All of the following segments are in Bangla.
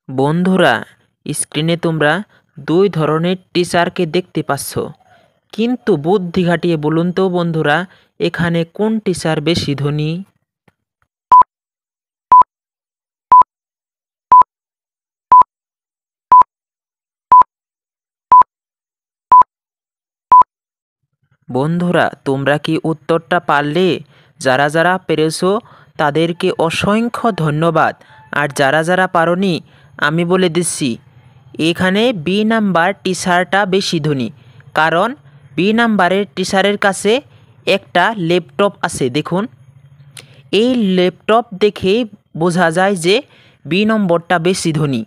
বন্ধুরা, স্ক্রিনে তোমরা দুই ধরনের টিচারকে দেখতে পাচ্ছ, কিন্তু বুদ্ধি খাটিয়ে বলুন তো বন্ধুরা, এখানে কোন টিচার বেশি ধনী? বন্ধুরা, তোমরা কি উত্তরটা পারলে? যারা যারা পেরেছো তাদেরকে অসংখ্য ধন্যবাদ। আর যারা যারা পারোনি, আমি বলে দিচ্ছি, এখানে বি নাম্বার টিচারটা বেশি ধনী। কারণ বি নাম্বারের টিচারের কাছে একটা ল্যাপটপ আছে। দেখুন, এই ল্যাপটপ দেখেই বোঝা যায় যে বি নম্বরটা বেশি ধনী।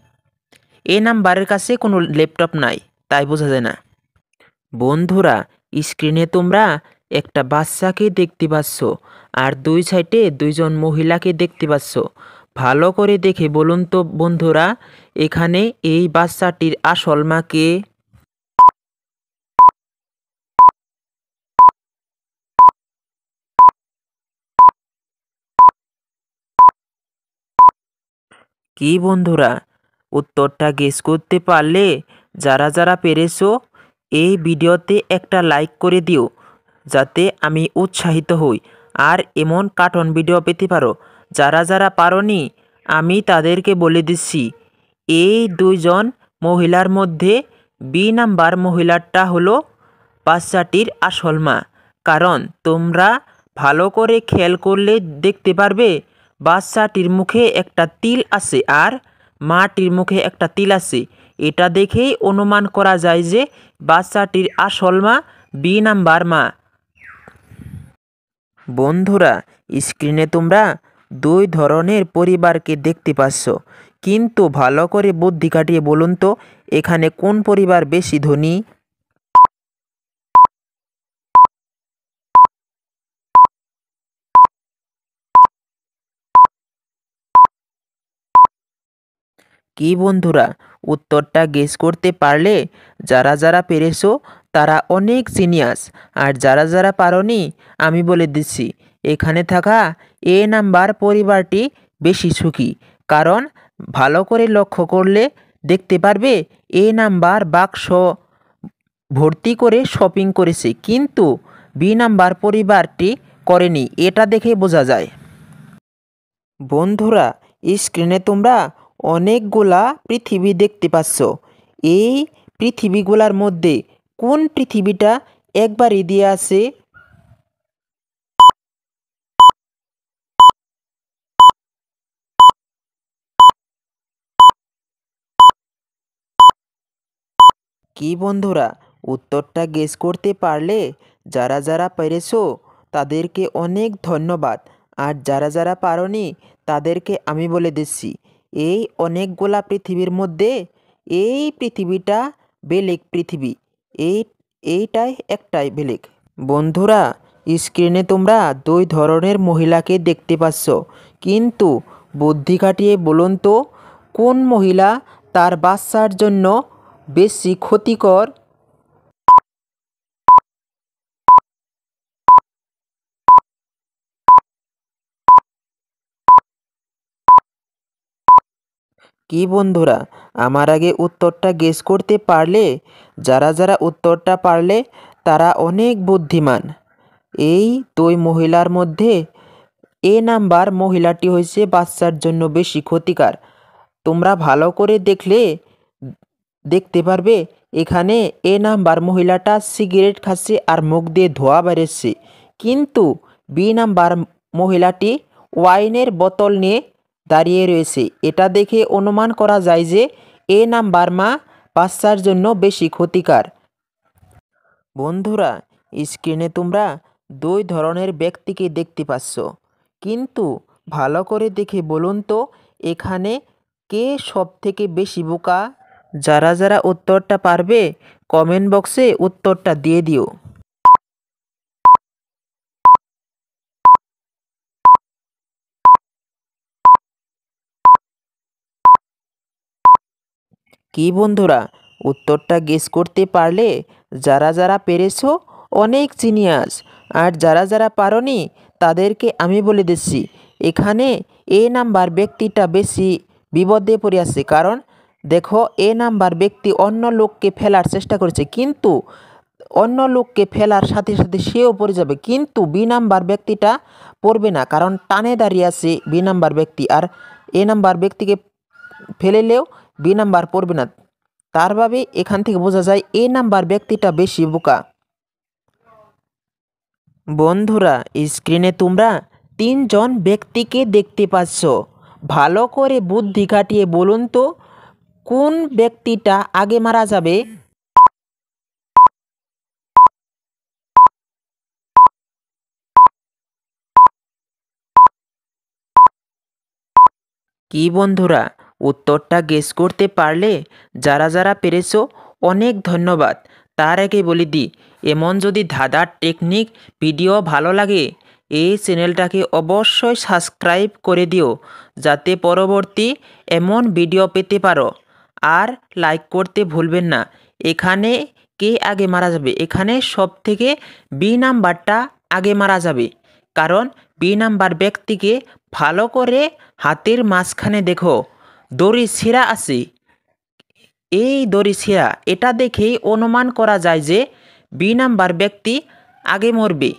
এ নাম্বারের কাছে কোনো ল্যাপটপ নাই, তাই বোঝা যায় না। বন্ধুরা, স্ক্রিনে তোমরা একটা বাচ্চাকে দেখতে পাচ্ছ, আর দুই সাইডে দুইজন মহিলাকে দেখতে পাচ্ছ। ভালো করে দেখে বলুন তো বন্ধুরা, এখানে এই বাচ্চাটির আসল মা কে? কি বন্ধুরা, উত্তরটা গেস করতে পারলে? যারা যারা পেরেছো এই ভিডিওতে একটা লাইক করে দিও, যাতে আমি উৎসাহিত হই আর এমন কার্টুন ভিডিও পেতে পারো। যারা যারা পারোনি, আমি তাদেরকে বলে দিচ্ছি, এই দুইজন মহিলার মধ্যে বি নাম্বার মহিলাটা হলো বাচ্চাটির আসল মা। কারণ তোমরা ভালো করে খেয়াল করলে দেখতে পারবে, বাচ্চাটির মুখে একটা তিল আছে আর মাটির মুখে একটা তিল আছে। এটা দেখেই অনুমান করা যায় যে বাচ্চাটির আসল মা বি নাম্বার মা। বন্ধুরা, স্ক্রিনে তোমরা দুই ধরনের পরিবারকে দেখতে পাচ্ছ, কিন্তু ভালো করে বুদ্ধি খাটিয়ে বলুন তো, এখানে কোন পরিবার বেশি ধনী? কি বন্ধুরা, উত্তরটা গেস করতে পারলে? যারা যারা পেরেছো তারা অনেক জিনিয়াস, আর যারা যারা পারোনি, আমি বলে দিচ্ছি, এখানে থাকা এ নাম্বার পরিবারটি বেশি সুখী। কারণ ভালো করে লক্ষ্য করলে দেখতে পারবে, এ নাম্বার বাক্স ভর্তি করে শপিং করেছে, কিন্তু বি নাম্বার পরিবারটি করেনি। এটা দেখে বোঝা যায়। বন্ধুরা, স্ক্রিনে তোমরা অনেকগুলা পৃথিবী দেখতে পাচ্ছ। এই পৃথিবীগুলার মধ্যে কোন পৃথিবীটা একবারই দিয়ে আছে? কি বন্ধুরা, উত্তরটা গেস করতে পারলে? যারা যারা পেরেছো তাদেরকে অনেক ধন্যবাদ। আর যারা যারা পারোনি, তাদেরকে আমি বলে দিচ্ছি, এই অনেকগুলা পৃথিবীর মধ্যে এই পৃথিবীটা বেলেগ পৃথিবী। এই এইটাই একটাই বেলেগ। বন্ধুরা, স্ক্রিনে তোমরা দুই ধরনের মহিলাকে দেখতে পাচ্ছ, কিন্তু বুদ্ধি খাটিয়ে বলুন তো, কোন মহিলা তার বাচ্চার জন্য বেশি ক্ষতিকর? কি বন্ধুরা, আমার আগে উত্তরটা গেস করতে পারলে? যারা যারা উত্তরটা পারলে তারা অনেক বুদ্ধিমান। এই দুই মহিলার মধ্যে এ নাম্বার মহিলাটি হয়েছে বাচ্চার জন্য বেশি ক্ষতিকর। তোমরা ভালো করে দেখলে দেখতে পারবে, এখানে এ নাম্বার মহিলাটা সিগারেট খাচ্ছে আর মুখ দিয়ে ধোঁয়া বেরোচ্ছে, কিন্তু বি নাম্বার মহিলাটি ওয়াইনের বোতল নিয়ে দাঁড়িয়ে রয়েছে। এটা দেখে অনুমান করা যায় যে এ নাম্বার মা বাচ্চার জন্য বেশি ক্ষতিকর। বন্ধুরা, স্ক্রিনে তোমরা দুই ধরনের ব্যক্তিকে দেখতে পাচ্ছ, কিন্তু ভালো করে দেখে বলুন তো, এখানে কে সব থেকে বেশি বোকা? যারা যারা উত্তরটা পারবে কমেন্ট বক্সে উত্তরটা দিয়ে দিও। কি বন্ধুরা, উত্তরটা গেস করতে পারলে? যারা যারা পেরেছো অনেক জিনিয়াস, আর যারা যারা পারোনি তাদেরকে আমি বলে দিচ্ছি, এখানে এ নাম্বার ব্যক্তিটা বেশি বিপদে পড়ে আছে। কারণ দেখো এ নাম্বার ব্যক্তি অন্য লোককে ফেলার চেষ্টা করেছে, কিন্তু অন্য লোককে ফেলার সাথে সাথে সেও পড়ে যাবে, কিন্তু বি নাম্বার ব্যক্তিটা পড়বে না, কারণ টানে দাঁড়িয়ে আছে বি নাম্বার ব্যক্তি। আর এ নাম্বার ব্যক্তিকে ফেলেলেও বি নাম্বার পড়বে না। তার ভাবে এখান থেকে বোঝা যায় এ নাম্বার ব্যক্তিটা বেশি বোকা। বন্ধুরা, স্ক্রিনে তোমরা তিনজন ব্যক্তিকে দেখতে পাচ্ছ। ভালো করে বুদ্ধি খাটিয়ে বলুন তো কোন ব্যক্তিটা আগে মারা যাবে। কি বন্ধুরা, উত্তরটা গেস করতে পারলে? যারা যারা পেরেছো অনেক ধন্যবাদ। তার আগে বলে দিই, এমন যদি ধাঁধার টেকনিক ভিডিও ভালো লাগে এই চ্যানেলটাকে অবশ্যই সাবস্ক্রাইব করে দিও, যাতে পরবর্তী এমন ভিডিও পেতে পারো। আর লাইক করতে ভুলবেন না। এখানে কে আগে মারা যাবে? এখানে সব থেকে বি নাম্বারটা আগে মারা যাবে, কারণ বি নাম্বার ব্যক্তিকে ভালো করে হাতের মাঝখানে দেখো দড়ি ছেঁড়া আছে। এই দড়ি ছেঁড়া, এটা দেখেই অনুমান করা যায় যে বি নাম্বার ব্যক্তি আগে মরবে।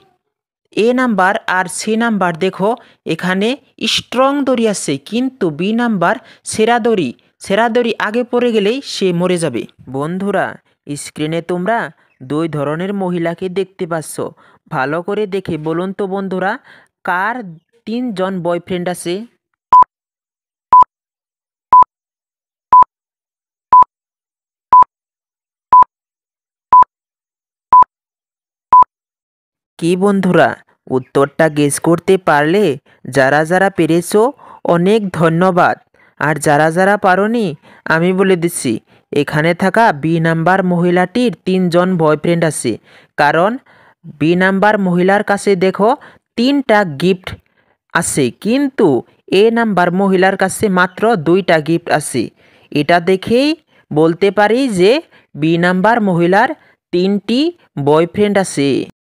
এ নাম্বার আর সি নাম্বার দেখো এখানে স্ট্রং দড়ি আছে, কিন্তু বি নাম্বার সেরা দড়ি আগে পড়ে গেলেই সে মরে যাবে। বন্ধুরা, স্ক্রিনে তোমরা দুই ধরনের মহিলাকে দেখতে পাচ্ছ। ভালো করে দেখে বলুন তো বন্ধুরা, কার তিনজন বয়ফ্রেন্ড আছে? কি বন্ধুরা, উত্তরটা গেস করতে পারলে? যারা যারা পেরেছো অনেক ধন্যবাদ। আর যারা যারা পারোনি আমি বলে দিচ্ছি, এখানে থাকা বি নাম্বার মহিলাটির তিনজন বয়ফ্রেন্ড আছে, কারণ বি নাম্বার মহিলার কাছে দেখো তিনটা গিফট আছে, কিন্তু এ নাম্বার মহিলার কাছে মাত্র দুইটা গিফট আছে। এটা দেখেই বলতে পারি যে বি নাম্বার মহিলার তিনটি বয়ফ্রেন্ড আছে।